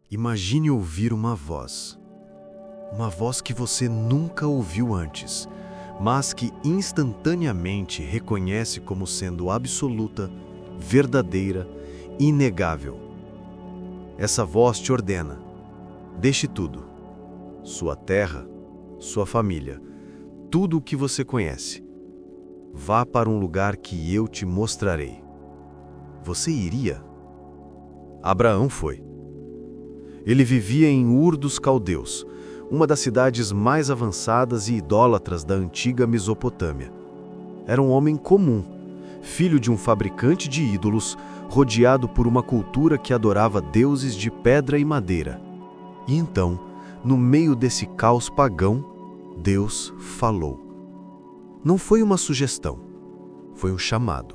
Imagine ouvir uma voz que você nunca ouviu antes, mas que instantaneamente reconhece como sendo absoluta, verdadeira, inegável. Essa voz te ordena: deixe tudo, sua terra, sua família, tudo o que você conhece. Vá para um lugar que eu te mostrarei. Você iria? Abraão foi. Ele vivia em Ur dos Caldeus, uma das cidades mais avançadas e idólatras da antiga Mesopotâmia. Era um homem comum, filho de um fabricante de ídolos, rodeado por uma cultura que adorava deuses de pedra e madeira. E então, no meio desse caos pagão, Deus falou. Não foi uma sugestão, foi um chamado.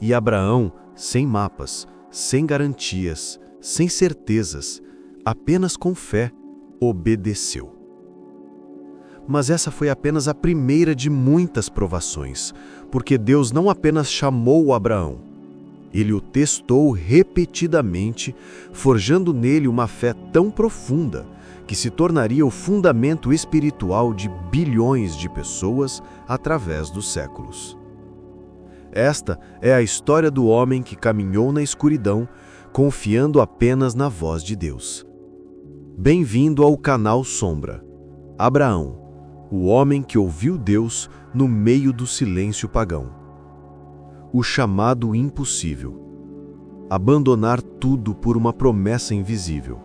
E Abraão, sem mapas, sem garantias, sem certezas, apenas com fé, obedeceu. Mas essa foi apenas a primeira de muitas provações, porque Deus não apenas chamou Abraão, ele o testou repetidamente, forjando nele uma fé tão profunda que se tornaria o fundamento espiritual de bilhões de pessoas através dos séculos. Esta é a história do homem que caminhou na escuridão, confiando apenas na voz de Deus. Bem-vindo ao canal Sombra. Abraão, o homem que ouviu Deus no meio do silêncio pagão. O chamado impossível. Abandonar tudo por uma promessa invisível.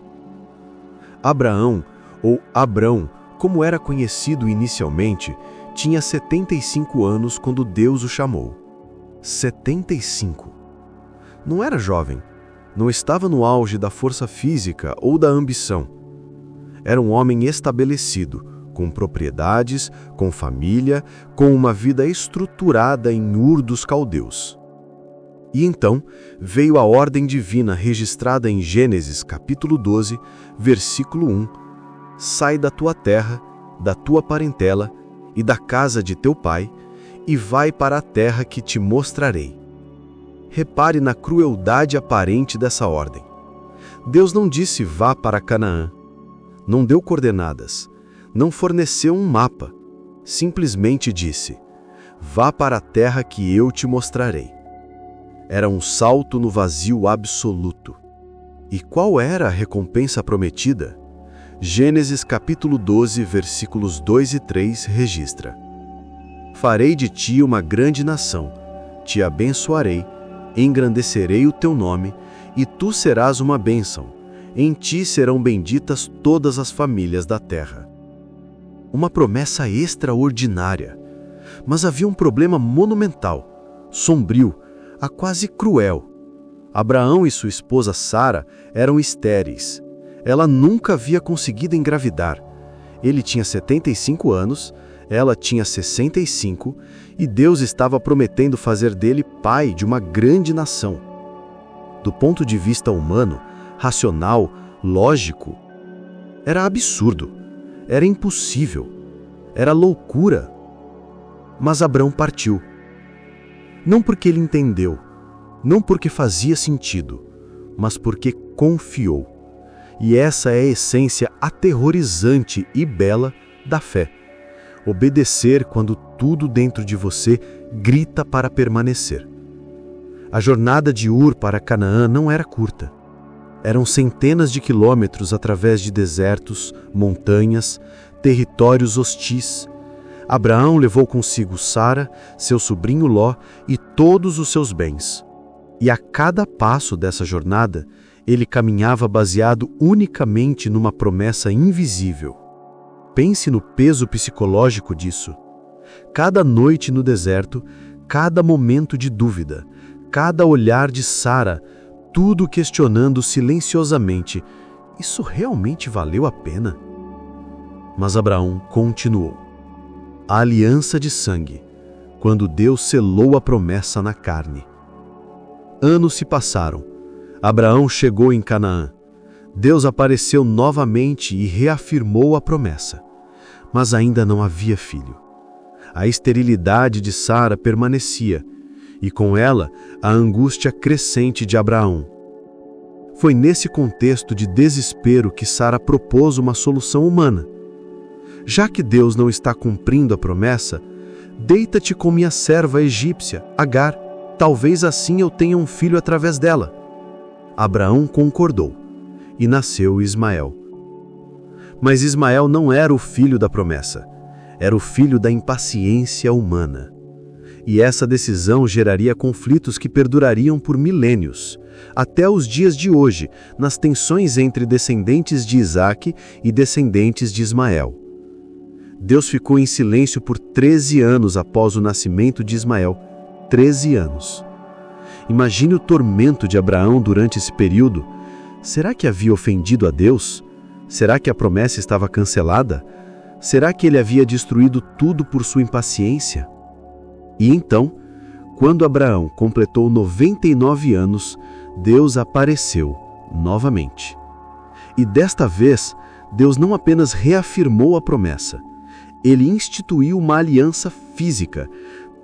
Abraão, ou Abrão, como era conhecido inicialmente, tinha 75 anos quando Deus o chamou. 75. Não era jovem, não estava no auge da força física ou da ambição. Era um homem estabelecido, com propriedades, com família, com uma vida estruturada em Ur dos Caldeus. E então veio a ordem divina registrada em Gênesis capítulo 12, versículo 1. Sai da tua terra, da tua parentela e da casa de teu pai, e vai para a terra que te mostrarei. Repare na crueldade aparente dessa ordem. Deus não disse vá para Canaã, não deu coordenadas, não forneceu um mapa, simplesmente disse: vá para a terra que eu te mostrarei. Era um salto no vazio absoluto. E qual era a recompensa prometida? Gênesis capítulo 12, versículos 2 e 3 registra: farei de ti uma grande nação, te abençoarei, engrandecerei o teu nome, e tu serás uma bênção. Em ti serão benditas todas as famílias da terra. Uma promessa extraordinária. Mas havia um problema monumental, sombrio, quase cruel. Abraão e sua esposa Sara eram estéreis. Ela nunca havia conseguido engravidar. Ele tinha 75 anos, ela tinha 65, e Deus estava prometendo fazer dele pai de uma grande nação. Do ponto de vista humano, racional, lógico, era absurdo, era impossível, era loucura. Mas Abrão partiu. Não porque ele entendeu, não porque fazia sentido, mas porque confiou. E essa é a essência aterrorizante e bela da fé. Obedecer quando tudo dentro de você grita para permanecer. A jornada de Ur para Canaã não era curta. Eram centenas de quilômetros através de desertos, montanhas, territórios hostis. Abraão levou consigo Sara, seu sobrinho Ló e todos os seus bens. E a cada passo dessa jornada, ele caminhava baseado unicamente numa promessa invisível. Pense no peso psicológico disso. Cada noite no deserto, cada momento de dúvida, cada olhar de Sara, tudo questionando silenciosamente: isso realmente valeu a pena? Mas Abraão continuou. A aliança de sangue, quando Deus selou a promessa na carne. Anos se passaram. Abraão chegou em Canaã. Deus apareceu novamente e reafirmou a promessa. Mas ainda não havia filho. A esterilidade de Sara permanecia, e com ela a angústia crescente de Abraão. Foi nesse contexto de desespero que Sara propôs uma solução humana. Já que Deus não está cumprindo a promessa, deita-te com minha serva egípcia, Agar, talvez assim eu tenha um filho através dela. Abraão concordou, e nasceu Ismael. Mas Ismael não era o filho da promessa, era o filho da impaciência humana. E essa decisão geraria conflitos que perdurariam por milênios, até os dias de hoje, nas tensões entre descendentes de Isaque e descendentes de Ismael. Deus ficou em silêncio por 13 anos após o nascimento de Ismael. 13 anos. Imagine o tormento de Abraão durante esse período. Será que havia ofendido a Deus? Será que a promessa estava cancelada? Será que ele havia destruído tudo por sua impaciência? E então, quando Abraão completou 99 anos, Deus apareceu novamente. E desta vez, Deus não apenas reafirmou a promessa, ele instituiu uma aliança física,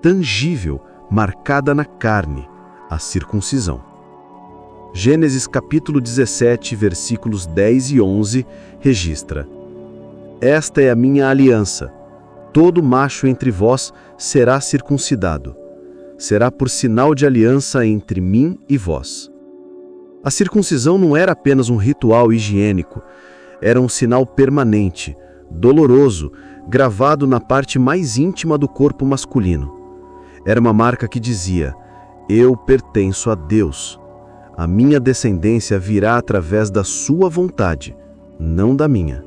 tangível, marcada na carne, a circuncisão. Gênesis capítulo 17, versículos 10 e 11, registra: Esta é a minha aliança. Todo macho entre vós será circuncidado. Será por sinal de aliança entre mim e vós. A circuncisão não era apenas um ritual higiênico, era um sinal permanente, doloroso, gravado na parte mais íntima do corpo masculino. Era uma marca que dizia: eu pertenço a Deus. A minha descendência virá através da sua vontade, não da minha.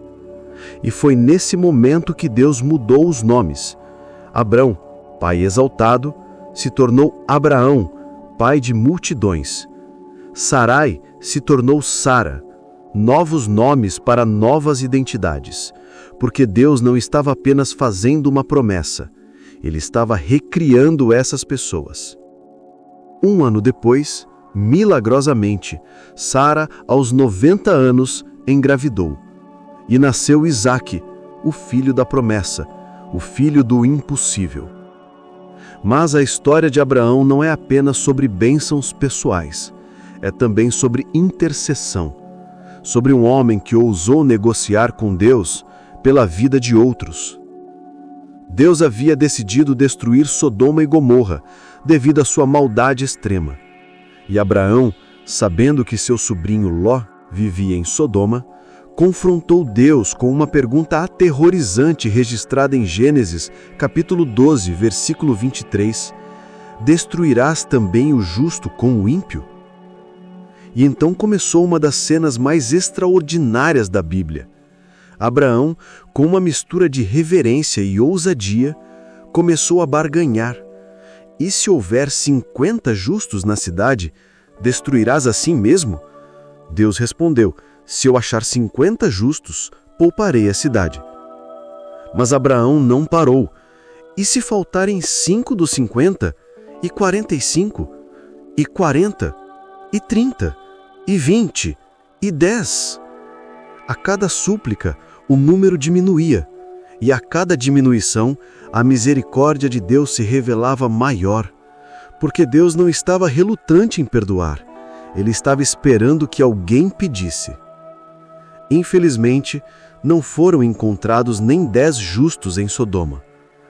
E foi nesse momento que Deus mudou os nomes. Abrão, pai exaltado, se tornou Abraão, pai de multidões. Sarai se tornou Sara, novos nomes para novas identidades, porque Deus não estava apenas fazendo uma promessa, Ele estava recriando essas pessoas. Um ano depois, milagrosamente, Sara, aos 90 anos, engravidou. E nasceu Isaque, o filho da promessa, o filho do impossível. Mas a história de Abraão não é apenas sobre bênçãos pessoais, é também sobre intercessão, sobre um homem que ousou negociar com Deus pela vida de outros. Deus havia decidido destruir Sodoma e Gomorra devido à sua maldade extrema. E Abraão, sabendo que seu sobrinho Ló vivia em Sodoma, confrontou Deus com uma pergunta aterrorizante registrada em Gênesis, capítulo 12, versículo 23. Destruirás também o justo com o ímpio? E então começou uma das cenas mais extraordinárias da Bíblia. Abraão, com uma mistura de reverência e ousadia, começou a barganhar. E se houver 50 justos na cidade, destruirás assim mesmo? Deus respondeu: se eu achar 50 justos, pouparei a cidade. Mas Abraão não parou. E se faltarem 5 dos 50, e 45, e 40, e 30, e 20, e 10? A cada súplica, o número diminuía, e a cada diminuição, a misericórdia de Deus se revelava maior, porque Deus não estava relutante em perdoar, Ele estava esperando que alguém pedisse. Infelizmente, não foram encontrados nem 10 justos em Sodoma.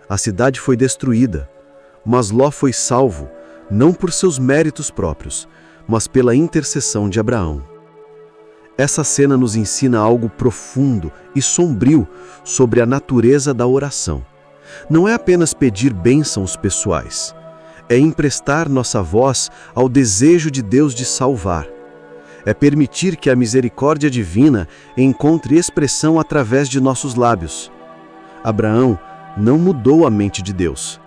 A cidade foi destruída, mas Ló foi salvo, não por seus méritos próprios, mas pela intercessão de Abraão. Essa cena nos ensina algo profundo e sombrio sobre a natureza da oração. Não é apenas pedir bênçãos pessoais, é emprestar nossa voz ao desejo de Deus de salvar. É permitir que a misericórdia divina encontre expressão através de nossos lábios. Abraão não mudou a mente de Deus,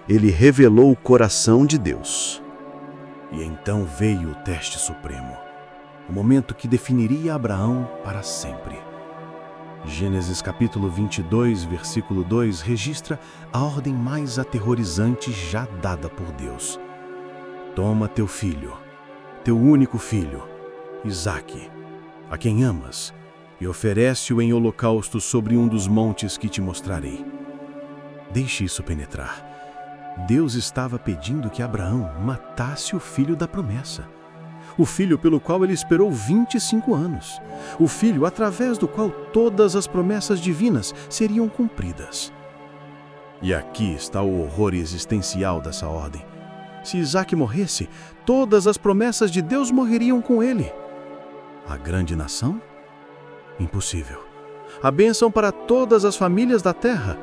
ele revelou o coração de Deus. E então veio o teste supremo, o momento que definiria Abraão para sempre. Gênesis capítulo 22, versículo 2, registra a ordem mais aterrorizante já dada por Deus. Toma teu filho, teu único filho, Isaque, a quem amas, e oferece-o em holocausto sobre um dos montes que te mostrarei. Deixe isso penetrar. Deus estava pedindo que Abraão matasse o filho da promessa, o filho pelo qual ele esperou 25 anos, o filho através do qual todas as promessas divinas seriam cumpridas. E aqui está o horror existencial dessa ordem. Se Isaque morresse, todas as promessas de Deus morreriam com ele. A grande nação? Impossível. A bênção para todas as famílias da terra?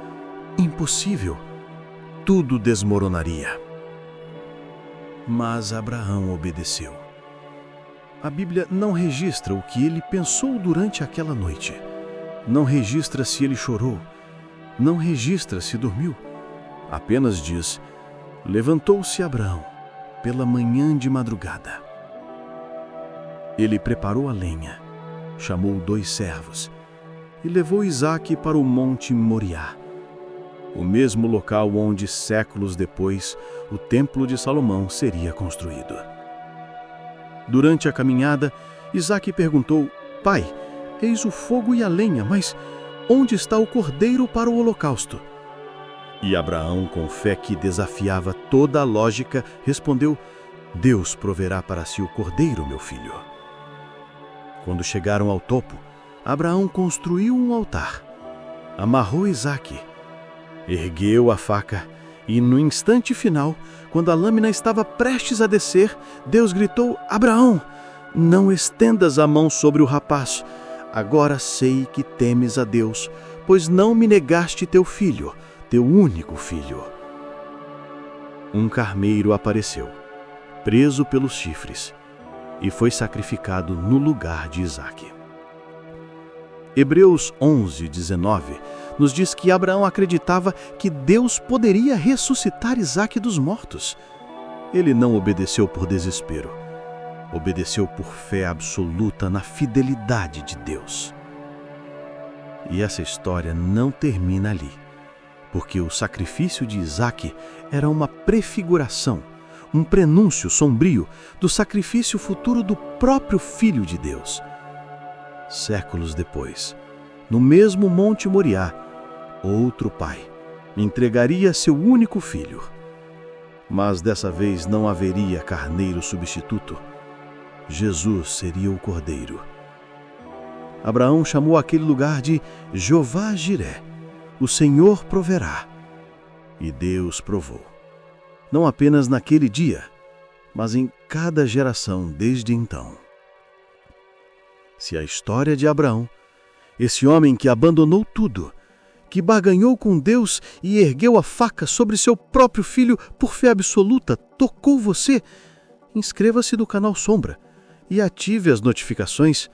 Impossível. Tudo desmoronaria. Mas Abraão obedeceu. A Bíblia não registra o que ele pensou durante aquela noite. Não registra se ele chorou. Não registra se dormiu. Apenas diz: levantou-se Abraão pela manhã de madrugada. Ele preparou a lenha, chamou 2 servos e levou Isaque para o monte Moriá, o mesmo local onde, séculos depois, o Templo de Salomão seria construído. Durante a caminhada, Isaque perguntou: Pai, eis o fogo e a lenha, mas onde está o cordeiro para o holocausto? E Abraão, com fé que desafiava toda a lógica, respondeu: Deus proverá para si o cordeiro, meu filho. Quando chegaram ao topo, Abraão construiu um altar, amarrou Isaque, ergueu a faca e, no instante final, quando a lâmina estava prestes a descer, Deus gritou: Abraão, não estendas a mão sobre o rapaz. Agora sei que temes a Deus, pois não me negaste teu filho, teu único filho. Um carneiro apareceu, preso pelos chifres, e foi sacrificado no lugar de Isaque. Hebreus 11:19 nos diz que Abraão acreditava que Deus poderia ressuscitar Isaque dos mortos. Ele não obedeceu por desespero. Obedeceu por fé absoluta na fidelidade de Deus. E essa história não termina ali, porque o sacrifício de Isaque era uma prefiguração, um prenúncio sombrio do sacrifício futuro do próprio Filho de Deus. Séculos depois, no mesmo Monte Moriá, outro pai entregaria seu único filho. Mas dessa vez não haveria carneiro substituto. Jesus seria o cordeiro. Abraão chamou aquele lugar de Jeová-Jiré, o Senhor proverá. E Deus provou. Não apenas naquele dia, mas em cada geração desde então. Se a história de Abraão, esse homem que abandonou tudo, que barganhou com Deus e ergueu a faca sobre seu próprio filho por fé absoluta, tocou você, inscreva-se no canal Sombra e ative as notificações,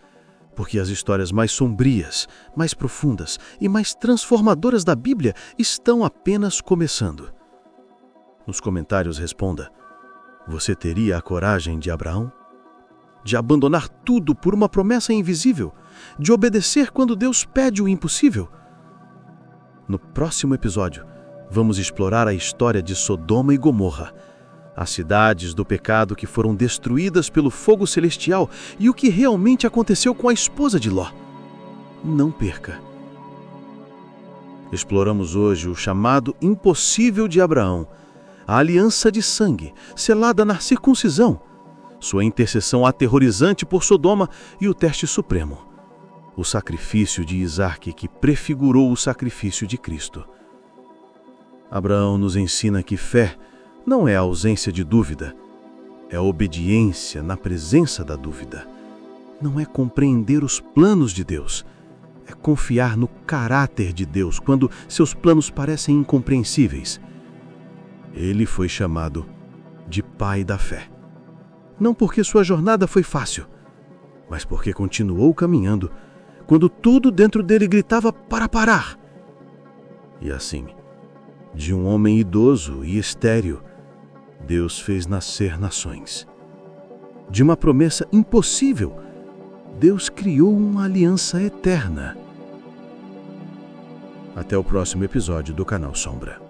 porque as histórias mais sombrias, mais profundas e mais transformadoras da Bíblia estão apenas começando. Nos comentários responda: você teria a coragem de Abraão? De abandonar tudo por uma promessa invisível? De obedecer quando Deus pede o impossível? No próximo episódio, vamos explorar a história de Sodoma e Gomorra, as cidades do pecado que foram destruídas pelo fogo celestial e o que realmente aconteceu com a esposa de Ló. Não perca! Exploramos hoje o chamado impossível de Abraão, a aliança de sangue, selada na circuncisão, sua intercessão aterrorizante por Sodoma e o teste supremo, o sacrifício de Isaque que prefigurou o sacrifício de Cristo. Abraão nos ensina que fé não é a ausência de dúvida, é a obediência na presença da dúvida. Não é compreender os planos de Deus, é confiar no caráter de Deus quando seus planos parecem incompreensíveis. Ele foi chamado de pai da fé. Não porque sua jornada foi fácil, mas porque continuou caminhando quando tudo dentro dele gritava para parar. E assim, de um homem idoso e estéril, Deus fez nascer nações. De uma promessa impossível, Deus criou uma aliança eterna. Até o próximo episódio do Canal Sombra.